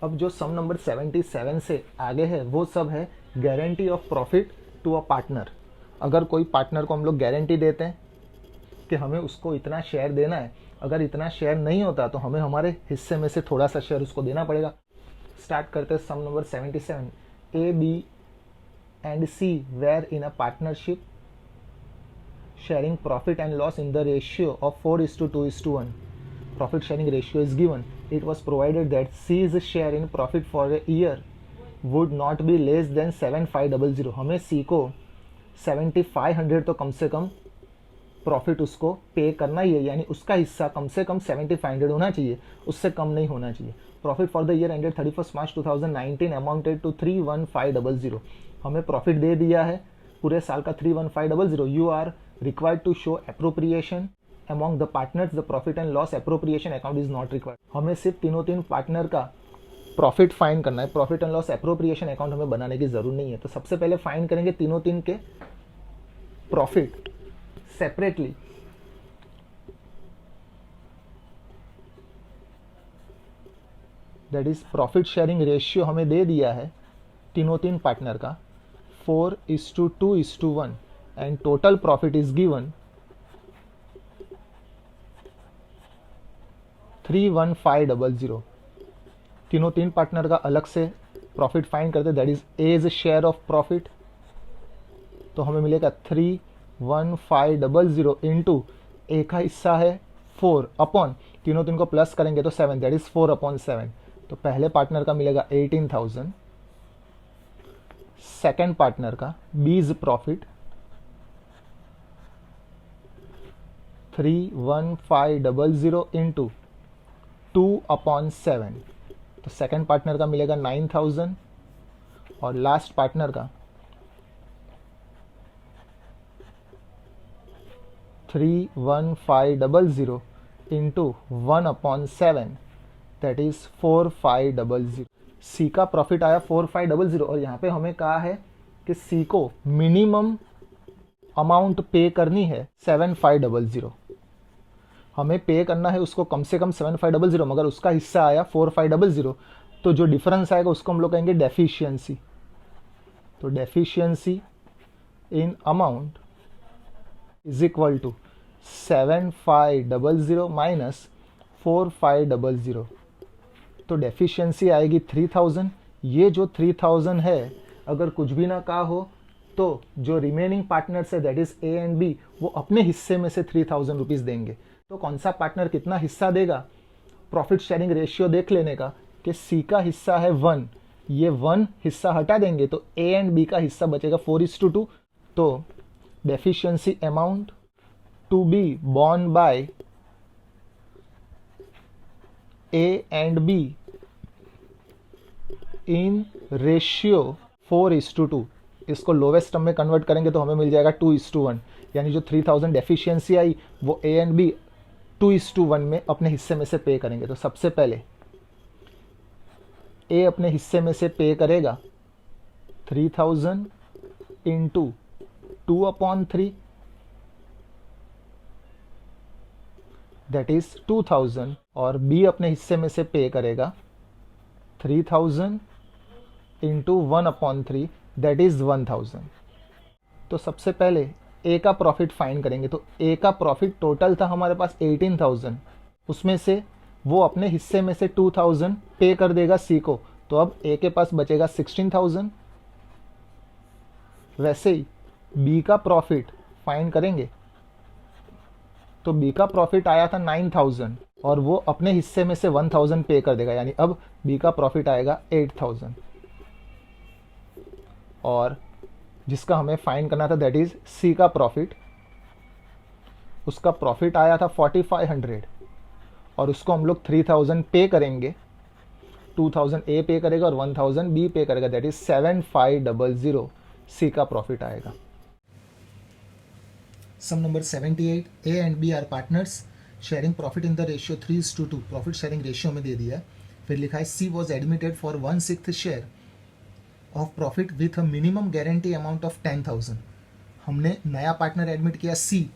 अब जो सम नंबर 77 से आगे है वो सब है guarantee of profit to a partner. अगर कोई पार्टनर को हम लोग गारंटी देते हैं कि हमें उसको इतना शेयर देना है, अगर इतना शेयर नहीं होता तो हमें हमारे हिस्से में से थोड़ा सा शेयर उसको देना पड़ेगा। स्टार्ट करते हैं sum number 77। A B and C were in a partnership sharing profit and loss in the ratio of 4:2:1. Profit sharing ratio is given. It was provided that C's share in profit for a year would not be less than 7500. हमें C को 7500 तो कम से कम profit उसको पे करना ही है, यानी उसका हिस्सा कम से कम 7500 होना चाहिए, उससे कम नहीं होना चाहिए। Profit for the year ended 31 March 2019 amounted to 31500। हमें प्रॉफिट दे दिया है पूरे साल का 31500। You are required to show appropriation among the partners. The profit and loss appropriation account is not required. हमें सिर्फ तीन पार्टनर का प्रॉफिट फाइंड करना है, profit and loss appropriation account हमें बनाने की जरूरत नहीं है। तो सबसे पहले फाइंड करेंगे तीन के profit separately. That is profit sharing ratio हमें दे दिया है तीन पार्टनर का 4:2:1 and total profit is given 31500। तीन पार्टनर का अलग से प्रॉफिट फाइंड करते, that is as share of profit. तो हमें मिलेगा 31500 इंटू ए का हिस्सा है 4 अपॉन तीन को प्लस करेंगे तो 7, दैट इज 4/7। तो पहले पार्टनर का मिलेगा 18000। सेकेंड पार्टनर का बीज प्रॉफिट 31500 इंटू 2/7। तो सेकेंड पार्टनर का मिलेगा 9000 और लास्ट पार्टनर का 31500 इंटू 1/7, दैट इज 4500। सी का प्रॉफिट आया 4500 और यहाँ पे हमें कहा है कि सी को मिनिमम अमाउंट पे करनी है 7500। हमें पे करना है उसको कम से कम 7500, मगर उसका हिस्सा आया 4500। तो जो डिफरेंस आएगा उसको हम लोग कहेंगे डेफिशिएंसी। तो deficiency in amount is equal to 7500 minus 4500। तो डेफिशिएंसी आएगी 3000। ये जो 3000 है अगर कुछ भी ना कहा हो तो जो रिमेनिंग पार्टनर्स है that is A and B, वो अपने हिस्से में से 3000 रुपीज देंगे। तो कौन सा पार्टनर कितना हिस्सा देगा, प्रॉफिट शेयरिंग रेशियो देख लेने का कि सी का हिस्सा है 1, ये 1 हिस्सा हटा देंगे तो ए एंड बी का हिस्सा बचेगा 4:2। तो deficiency amount to be borne by A and B in ratio 4:2। इसको लोवेस्ट टर्म में कन्वर्ट करेंगे तो हमें मिल जाएगा 2:1, यानी जो 3000 डेफिशिएंसी आई वो ए एंड बी 2:1 में अपने हिस्से में से पे करेंगे। तो सबसे पहले ए अपने हिस्से में से पे करेगा 3000 इंटू 2/3, दैट इज 2000, और बी अपने हिस्से में से पे करेगा 3000 इंटू 1/3, दैट इज 1000। तो सबसे पहले ए का प्रॉफिट फाइंड करेंगे। तो ए का प्रॉफिट टोटल था हमारे पास 18000, उसमें से वो अपने हिस्से में से 2000 पे कर देगा सी को। तो अब ए के पास बचेगा 16000। वैसे ही बी का प्रॉफिट फाइंड करेंगे तो बी का प्रॉफिट आया था 9000 और वो अपने हिस्से में से 1000 पे कर देगा, यानी अब बी का प्रॉफिट आएगा 8000। और जिसका हमें फाइंड करना था दैट इज सी का प्रॉफिट, उसका प्रॉफिट आया था 4500 और उसको हम लोग 3000 पे करेंगे, 2000 ए पे करेगा और 1000 बी पे करेगा, दैट इज 7500 सी का प्रॉफिट आएगा। Sum number 78, A and B are partners sharing profit in the ratio 3:2। Profit sharing ratio में दे दिया है। फिर लिखा है C was admitted for 1/6 share of profit with a minimum guarantee amount of 10,000। हमने नया पार्टनर एडमिट किया सी,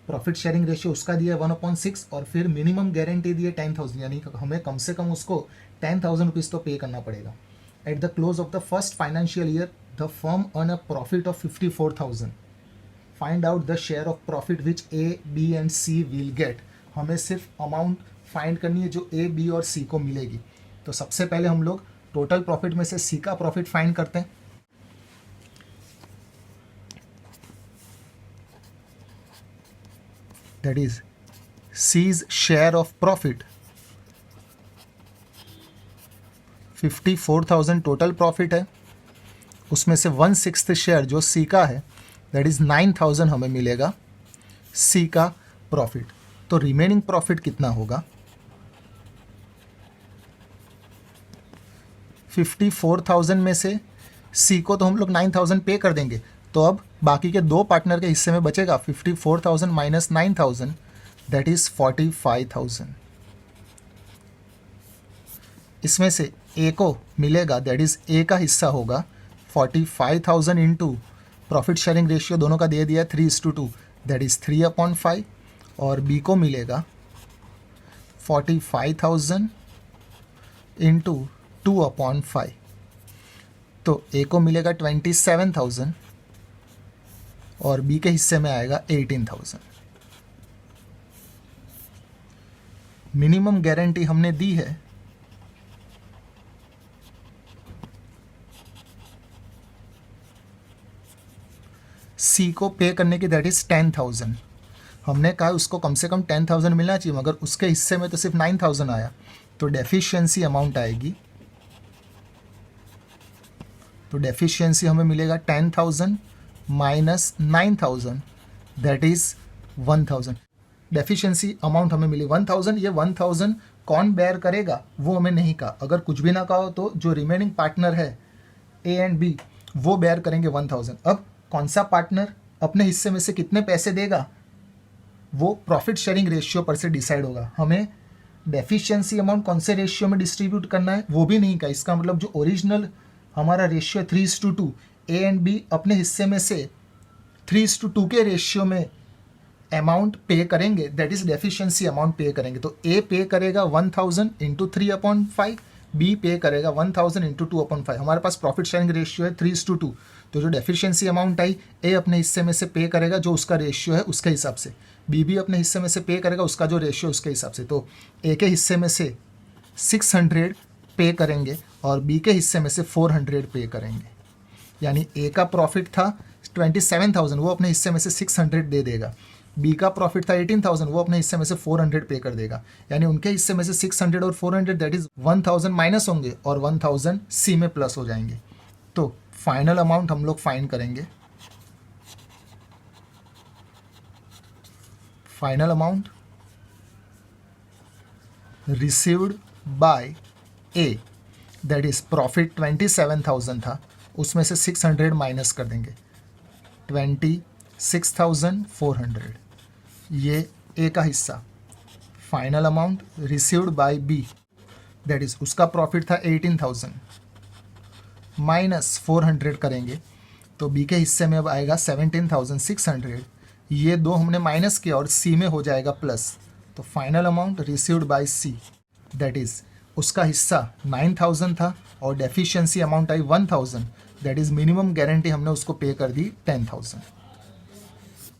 प्रॉफिट शेयरिंग रेशियो उसका दिया है 1/6 और फिर मिनिमम गारंटी दी है 10,000, यानी हमें कम से कम उसको 10,000 रुपीज़ तो पे करना पड़ेगा. At the close of the first financial year the firm earn a profit of 54,000. Find out the share of profit which A B and C will get. हमें सिर्फ अमाउंट फाइंड करनी है जो A B और सी को मिलेगी. तो सबसे पहले हम लोग टोटल प्रॉफिट में से सी का प्रॉफिट फाइंड करते हैं. That is C's share of profit 54,000 total profit है. उसमें से 1/6 शेयर जो सी का है दैट इज 9,000 हमें मिलेगा सी का प्रॉफिट. तो रिमेनिंग प्रॉफिट कितना होगा? 54,000 में से सी को तो हम लोग 9,000 पे कर देंगे. तो अब बाकी के दो पार्टनर के हिस्से में बचेगा 54,000 माइनस 9,000 दैट इज 45,000. इसमें से ए को मिलेगा दैट इज ए का हिस्सा होगा 45,000 इंटू प्रॉफिट शेयरिंग रेशियो दोनों का दे दिया 3:2 दैट इज 3/5 और बी को मिलेगा 45,000 इंटू 2/5. तो ए को मिलेगा 27,000 और बी के हिस्से में आएगा 18,000. मिनिमम गारंटी हमने दी है सी को पे करने की दैट इज 10,000. हमने कहा उसको कम से कम 10,000 मिलना चाहिए मगर उसके हिस्से में तो सिर्फ 9,000 आया. तो डेफिशिएंसी अमाउंट आएगी. तो डेफिशिएंसी हमें मिलेगा 10,000 minus 9,000 that is 1,000. Deficiency amount हमें मिली 1,000. ये 1,000 कौन बेयर करेगा वो हमें नहीं कहा. अगर कुछ भी ना कहा हो तो जो रिमेनिंग पार्टनर है ए एंड बी वो बेयर करेंगे 1,000. अब कौन सा पार्टनर अपने हिस्से में से कितने पैसे देगा वो प्रॉफिट शेयरिंग रेशियो पर से डिसाइड होगा. हमें डेफिशिएंसी अमाउंट कौन से रेशियो में डिस्ट्रीब्यूट करना है वो भी नहीं कहा. इसका मतलब जो ओरिजिनल हमारा रेशियो 3:2 ए एंड बी अपने हिस्से में से 3:2 के रेशियो में अमाउंट पे करेंगे दैट इज डेफिशिएंसी अमाउंट पे करेंगे. तो ए पे करेगा 1,000 इंटू 3/5, बी पे करेगा 1,000 इंटू 2/5. हमारे पास प्रॉफिट शेयरिंग रेशियो है 3:2. तो जो डेफिशिएंसी अमाउंट आई ए अपने हिस्से में से पे करेगा जो उसका रेशियो है उसके हिसाब से, बी भी अपने हिस्से में से पे करेगा उसका जो रेशियो उसके हिसाब से. तो ए के हिस्से में से 600 पे करेंगे और बी के हिस्से में से 400 पे करेंगे. यानी ए का प्रॉफिट था 27,000 वो अपने हिस्से में से 600 दे देगा. बी का प्रॉफिट था 18,000 वो अपने हिस्से में से 400 पे कर देगा. यानी उनके हिस्से में से 600 और 400 दैट इज 1,000 माइनस होंगे और 1,000 सी में प्लस हो जाएंगे. तो फाइनल अमाउंट हम लोग फाइंड करेंगे. Final amount received bye A that is profit 27,000 था उसमें से 600 माइनस कर देंगे 26,400 ये ए का हिस्सा. Final amount received by B that is उसका प्रॉफिट था 18,000 माइनस 400 करेंगे तो बी के हिस्से में अब आएगा 17,600. ये दो हमने माइनस किया और सी में हो जाएगा प्लस. तो final amount received bye see that is उसका हिस्सा 9,000 था और deficiency amount I 1,000 that is minimum guarantee हमने उसको पे कर दी 10,000.